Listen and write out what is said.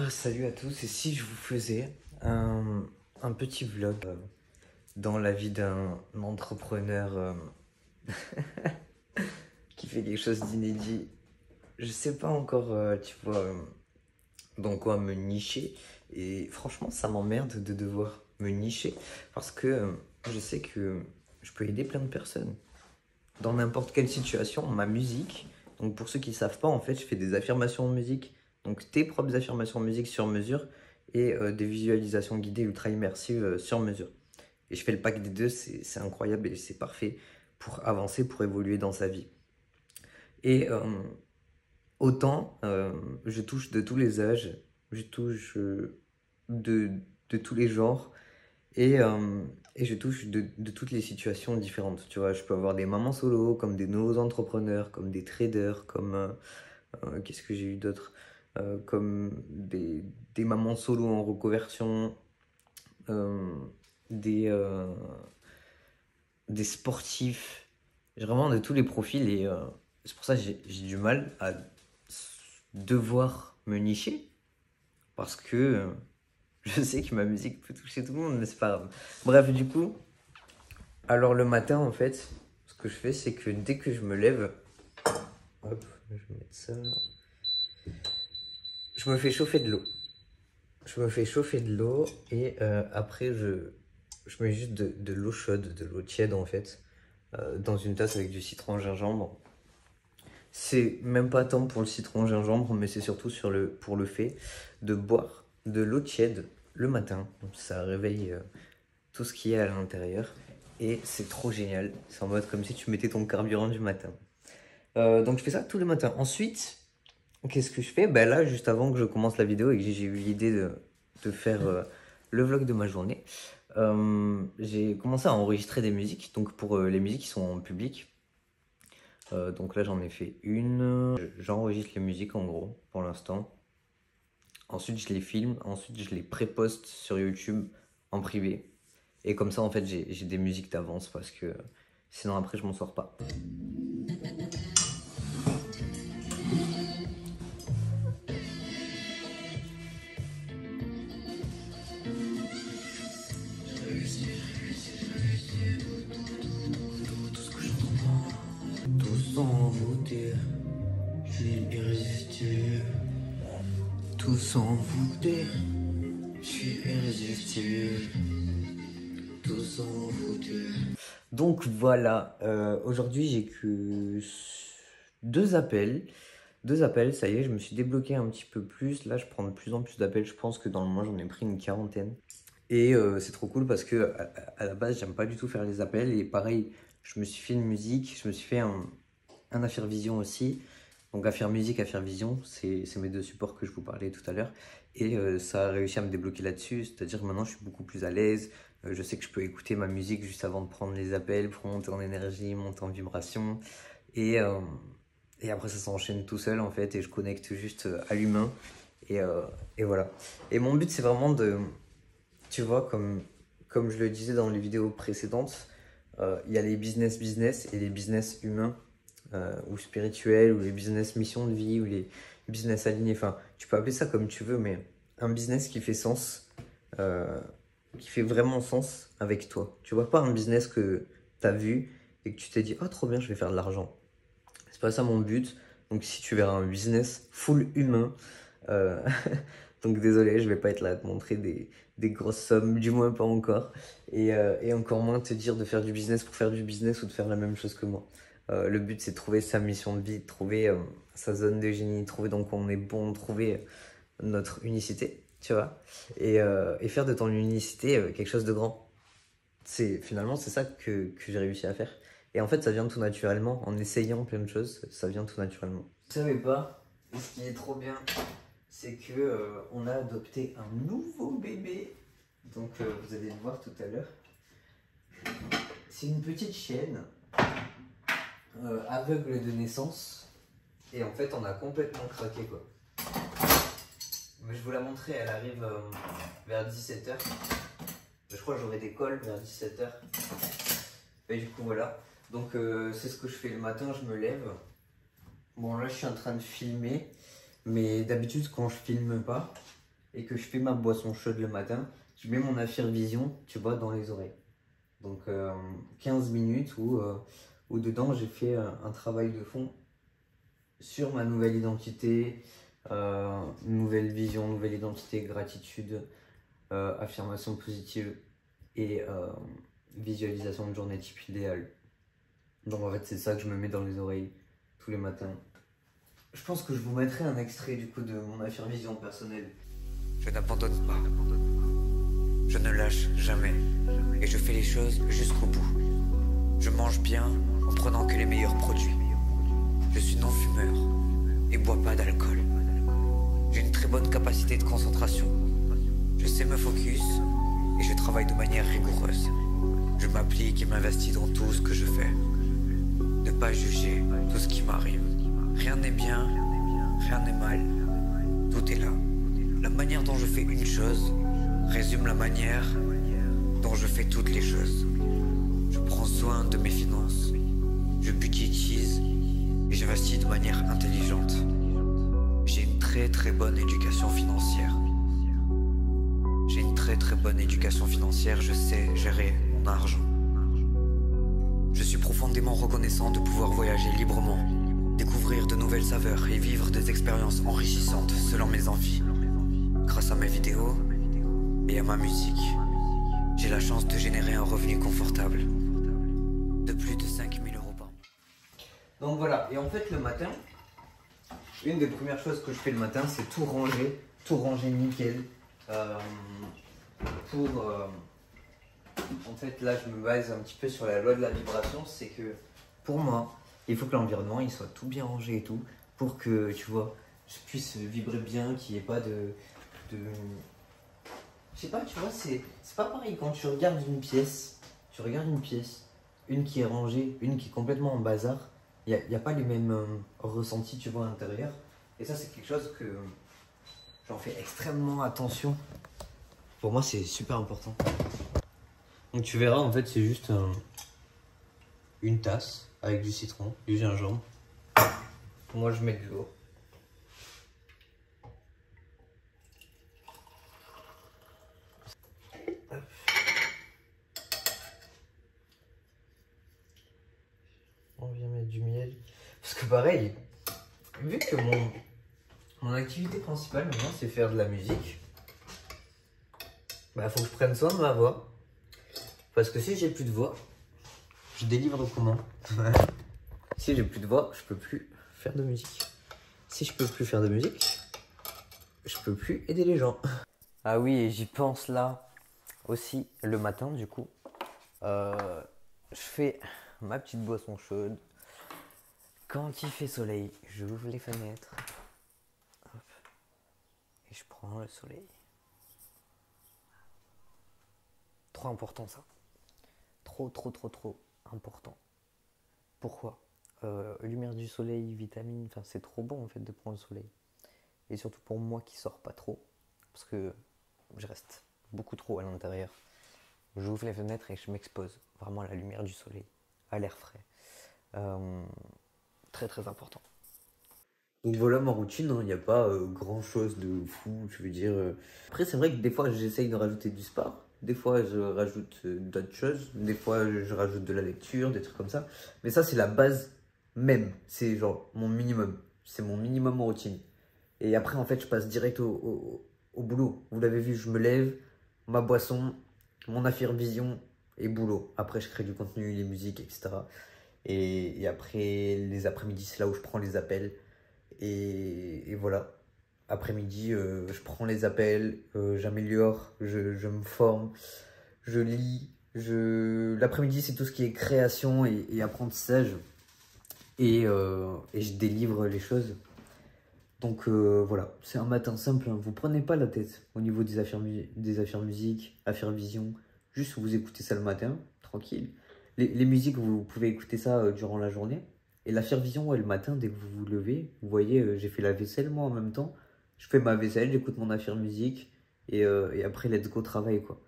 Salut à tous, et si je vous faisais un petit vlog dans la vie d'un entrepreneur qui fait quelque chose d'inédit. Je sais pas encore, tu vois, dans quoi me nicher, et franchement ça m'emmerde de devoir me nicher parce que je sais que je peux aider plein de personnes dans n'importe quelle situation. Ma musique, donc pour ceux qui savent pas, en fait je fais des affirmations en musique, donc tes propres affirmations en musique sur mesure, et des visualisations guidées ultra immersives sur mesure. Et je fais le pack des deux, c'est incroyable et c'est parfait pour avancer, pour évoluer dans sa vie. Et autant je touche de tous les âges, je touche de tous les genres, et je touche de toutes les situations différentes. Tu vois, je peux avoir des mamans solo, comme des nouveaux entrepreneurs, comme des traders, comme qu'est-ce que j'ai eu d'autre, comme des mamans solo en reconversion, euh, des, euh, des sportifs, j'ai vraiment de tous les profils, et c'est pour ça que j'ai du mal à devoir me nicher parce que je sais que ma musique peut toucher tout le monde, mais c'est pas grave. Bref, du coup, alors le matin, en fait, ce que je fais, c'est que dès que je me lève, hop, je vais mettre ça, je me fais chauffer de l'eau. Je me fais chauffer de l'eau, et après, je mets juste de l'eau chaude, de l'eau tiède, en fait, dans une tasse avec du citron gingembre. C'est même pas tant pour le citron gingembre, mais c'est surtout pour le fait de boire de l'eau tiède le matin. Donc ça réveille tout ce qui est à l'intérieur, et c'est trop génial. C'est en mode comme si tu mettais ton carburant du matin. Donc je fais ça tous les matins. Ensuite, qu'est-ce que je fais? Ben là, juste avant que je commence la vidéo et que j'ai eu l'idée de faire le vlog de ma journée, j'ai commencé à enregistrer des musiques. Donc pour les musiques qui sont en public. Donc là j'en ai fait une. J'enregistre les musiques en gros pour l'instant. Ensuite je les filme, ensuite je les pré-poste sur YouTube en privé. Et comme ça en fait j'ai des musiques d'avance parce que sinon après je m'en sors pas. Tous envoûtés, je suis irrésistible. Tous envoûtés, je suis irrésistible. Tous envoûtés. Donc voilà, aujourd'hui j'ai que deux appels. Deux appels, ça y est, je me suis débloqué un petit peu plus. Là, je prends de plus en plus d'appels. Je pense que dans le mois, j'en ai pris une quarantaine. Et c'est trop cool parce que à la base, j'aime pas du tout faire les appels. Et pareil, je me suis fait une musique, je me suis fait un Affaire Vision aussi. Donc Affaire Musique, Affaire Vision, c'est mes deux supports que je vous parlais tout à l'heure. Et ça a réussi à me débloquer là-dessus. C'est-à-dire que maintenant, je suis beaucoup plus à l'aise. Je sais que je peux écouter ma musique juste avant de prendre les appels pour monter en énergie, monter en vibration. Et, et après, ça s'enchaîne tout seul en fait. Et je connecte juste à l'humain. Et, et voilà. Et mon but, c'est vraiment de, tu vois, comme je le disais dans les vidéos précédentes, il y a les business et les business humains, ou spirituels, ou les business mission de vie, ou les business alignés. Enfin, tu peux appeler ça comme tu veux, mais un business qui fait sens, qui fait vraiment sens avec toi. Tu vois, pas un business que tu as vu et que tu t'es dit, oh trop bien, je vais faire de l'argent. C'est pas ça mon but. Donc si tu verras un business full humain, euh, donc désolé, je vais pas être là à te montrer des grosses sommes, du moins pas encore. Et encore moins te dire de faire du business pour faire du business ou de faire la même chose que moi. Le but c'est de trouver sa mission de vie, de trouver sa zone de génie, trouver dans quoi on est bon, trouver notre unicité, tu vois. Et faire de ton unicité quelque chose de grand. Finalement c'est ça que j'ai réussi à faire. Et en fait ça vient tout naturellement, en essayant plein de choses, ça vient tout naturellement. Vous savez pas, ce qui est trop bien, c'est que on a adopté un nouveau bébé. Donc vous allez le voir tout à l'heure. C'est une petite chienne aveugle de naissance. Et en fait on a complètement craqué quoi. Mais je vous la montrerai, elle arrive vers 17h. Je crois que j'aurai des cols vers 17h. Et du coup voilà. Donc c'est ce que je fais le matin, je me lève. Bon là je suis en train de filmer. Mais d'habitude quand je filme pas, et que je fais ma boisson chaude le matin, je mets mon Affirvision, tu vois, dans les oreilles. Donc 15 minutes où dedans j'ai fait un travail de fond sur ma nouvelle identité, nouvelle vision, nouvelle identité, gratitude, affirmation positive et visualisation de journée type idéale. Donc en fait c'est ça que je me mets dans les oreilles tous les matins. Je pense que je vous mettrai un extrait du coup de mon affirmation personnelle. Je n'abandonne pas. Je ne lâche jamais. Et je fais les choses jusqu'au bout. Je mange bien en prenant que les meilleurs produits. Je suis non-fumeur et bois pas d'alcool. J'ai une très bonne capacité de concentration. Je sais me focus et je travaille de manière rigoureuse. Je m'applique et m'investis dans tout ce que je fais. Ne pas juger tout ce qui m'arrive. Rien n'est bien, rien n'est mal. Tout est là. La manière dont je fais une chose résume la manière dont je fais toutes les choses. Je prends soin de mes finances, je budgétise et j'investis de manière intelligente. J'ai une très bonne éducation financière. J'ai une très bonne éducation financière, je sais gérer mon argent. Je suis profondément reconnaissant de pouvoir voyager librement, découvrir de nouvelles saveurs et vivre des expériences enrichissantes selon mes envies. Grâce à mes vidéos et à ma musique, j'ai la chance de générer un revenu confortable de plus de 5 000 € par mois. Donc voilà, et en fait le matin, une des premières choses que je fais le matin, c'est tout ranger nickel. En fait là je me base un petit peu sur la loi de la vibration, c'est que pour moi, il faut que l'environnement il soit tout bien rangé et tout, pour que tu vois, je puisse vibrer bien, qu'il n'y ait pas de... Je sais pas, tu vois, c'est pas pareil quand tu regardes une pièce, une qui est rangée, une qui est complètement en bazar, il n'y a pas les mêmes ressentis, tu vois, à l'intérieur. Et ça, c'est quelque chose que j'en fais extrêmement attention. Pour moi, c'est super important. Donc tu verras, en fait, c'est juste une tasse avec du citron, du gingembre. Moi, je mets de l'eau. On vient mettre du miel. Parce que pareil, vu que mon activité principale maintenant c'est faire de la musique, bah faut que je prenne soin de ma voix. Parce que si j'ai plus de voix, je délivre comment? Si j'ai plus de voix, je peux plus faire de musique. Si je peux plus faire de musique, je peux plus aider les gens. Ah oui, et j'y pense là aussi le matin du coup. Je fais ma petite boisson chaude. Quand il fait soleil, j'ouvre les fenêtres. Hop. Et je prends le soleil. Trop important ça. Trop important. Pourquoi? Lumière du soleil, vitamines, enfin c'est trop bon en fait de prendre le soleil. Et surtout pour moi qui sors pas trop. Parce que je reste beaucoup trop à l'intérieur. J'ouvre les fenêtres et je m'expose vraiment à la lumière du soleil, à l'air frais. Très important. Donc voilà ma routine, il n'y a pas grand chose de fou, je veux dire. Après c'est vrai que des fois j'essaye de rajouter du sport, des fois je rajoute d'autres choses, des fois je rajoute de la lecture, des trucs comme ça. Mais ça c'est la base même, c'est genre mon minimum, c'est mon minimum en routine. Et après en fait je passe direct au boulot. Vous l'avez vu, je me lève, ma boisson, mon Affirvision et boulot. Après je crée du contenu, les musiques, etc. Et après, les après-midi, c'est là où je prends les appels. Et voilà. Après-midi, je prends les appels, j'améliore, je me forme, je lis. L'après-midi, c'est tout ce qui est création et apprentissage. Et je délivre les choses. Donc voilà, c'est un matin simple. Hein. Vous prenez pas la tête au niveau des affaires musique, Affirvision. Juste vous écoutez ça le matin, tranquille. Les musiques, vous pouvez écouter ça durant la journée. Et l'Affirvision, ouais, le matin, dès que vous vous levez, vous voyez, j'ai fait la vaisselle moi en même temps. Je fais ma vaisselle, j'écoute mon Affirmusique et après, let's go travail quoi.